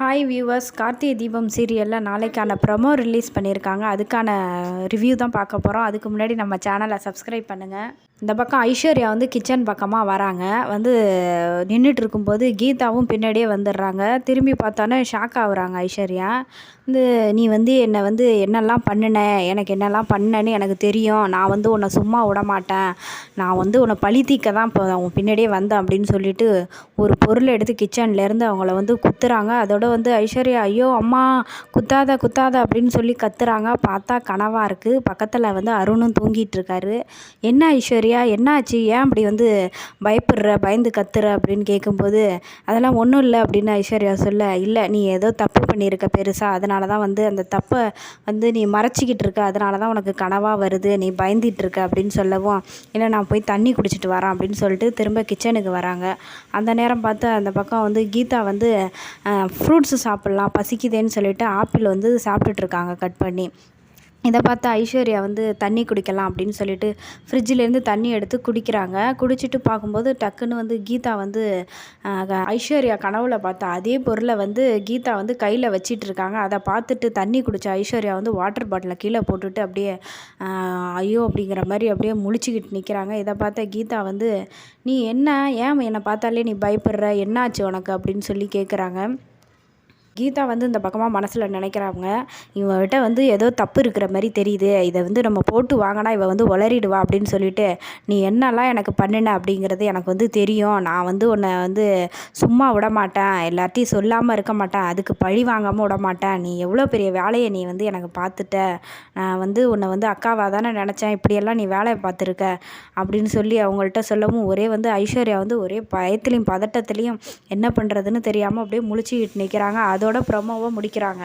Hi viewers, Karthigai Deepam சீரியலில் நாளைக்கான promo release பண்ணியிருக்காங்க. அதுக்கான ரிவ்யூ தான் பார்க்க போகிறோம். அதுக்கு முன்னாடி நம்ம சேனலை சப்ஸ்கிரைப் பண்ணுங்கள். இந்த பக்கம் ஐஸ்வர்யா வந்து கிச்சன் பக்கமாக வராங்க. நின்றுட்டு இருக்கும்போது கீதாவும் பின்னாடியே வந்துடுறாங்க. திரும்பி பார்த்தோன்னே ஷாக் ஆகுறாங்க ஐஸ்வர்யா. நீ என்னெல்லாம் பண்ணின, எனக்கு என்னெல்லாம் பண்ணேன்னு எனக்கு தெரியும். நான் உன்னை சும்மா விட மாட்டேன். நான் உன்னை பழி தீர்க்க தான் இப்போ உன் பின்னாடியே வந்தேன் அப்படின்னு சொல்லிட்டு ஒரு பொருளை எடுத்து கிச்சன்லேருந்து அவங்கள குத்துறாங்க. அதோட ஐஸ்வர்யா, ஐயோ அம்மா குத்தாத குத்தாத அப்படின்னு சொல்லி கத்துறாங்க. பார்த்தா கனவாக இருக்குது. பக்கத்தில் அருணும் தூங்கிட்டு இருக்காரு. என்ன ஐஸ்வர்யா, என்னாச்சு, ஏன் அப்படி பயப்படுற, பயந்து கத்துற அப்படின்னு கேட்கும்போது, அதெல்லாம் ஒன்றும் இல்லை அப்படின்னு ஐஸ்வர்யா சொல்ல, இல்லை நீ ஏதோ தப்பு பண்ணியிருக்க பெருசாக, அதனால தான் அந்த தப்பை நீ மறைச்சிக்கிட்டு இருக்க, அதனால தான் உனக்கு கனவாக வருது, நீ பயந்துட்டு இருக்க அப்படின்னு சொல்லவும், இல்லை நான் போய் தண்ணி குடிச்சிட்டு வரேன் அப்படின்னு சொல்லிட்டு திரும்ப கிச்சனுக்கு வராங்க. அந்த நேரம் பார்த்து அந்த பக்கம் கீதா ஃப்ரூட்ஸு சாப்பிட்லாம் பசிக்குதேன்னு சொல்லிட்டு ஆப்பிள் சாப்பிட்டுட்டு இருக்காங்க கட் பண்ணி. இதை பார்த்து ஐஸ்வர்யா தண்ணி குடிக்கலாம் அப்படின்னு சொல்லிட்டு ஃப்ரிட்ஜிலேருந்து தண்ணி எடுத்து குடிக்கிறாங்க. குடிச்சிட்டு பார்க்கும்போது டக்குன்னு கீதா ஐஸ்வர்யா கனவுல பார்த்த அதே பொருளை கீதா கையில் வச்சிட்டு இருக்காங்க. அதை பார்த்துட்டு தண்ணி குடித்த ஐஸ்வர்யா வாட்டர் பாட்டிலை கீழே போட்டுட்டு அப்படியே ஐயோ அப்படிங்கிற மாதிரி அப்படியே முழிச்சிக்கிட்டு நிற்கிறாங்க. இதை பார்த்த கீதா நீ என்ன, ஏன் என்னை பார்த்தாலே நீ பயப்படுற, என்னாச்சு உனக்கு அப்படின்னு சொல்லி கேட்குறாங்க. கீதா இந்த பக்கமாக மனசில் நினைக்கிறாங்க, இவன்கிட்ட ஏதோ தப்பு இருக்கிற மாதிரி தெரியுது, இதை நம்ம போட்டு வாங்கினா இவ உளறிடுவா அப்படின்னு சொல்லிட்டு, நீ என்னெல்லாம் எனக்கு பண்ணின அப்படிங்கிறது எனக்கு தெரியும். நான் உன்னை சும்மா விட மாட்டேன், எல்லார்ட்டையும் சொல்லாமல் இருக்க மாட்டேன், அதுக்கு பழி வாங்காமல் விட மாட்டேன். நீ எவ்வளோ பெரிய வேலையை நீ எனக்கு பார்த்துட்ட. நான் உன்னை அக்காவாக தானே நினச்சேன், இப்படியெல்லாம் நீ வேலையை பார்த்துருக்க அப்படின்னு சொல்லி அவங்கள்ட்ட சொல்லவும், ஒரே ஐஸ்வர்யா ஒரே பயத்துலேயும் பதட்டத்துலேயும் என்ன பண்ணுறதுன்னு தெரியாமல் அப்படியே முழிச்சிக்கிட்டு நிற்கிறாங்க. அதோட ப்ரொமோவை முடிக்கிறாங்க.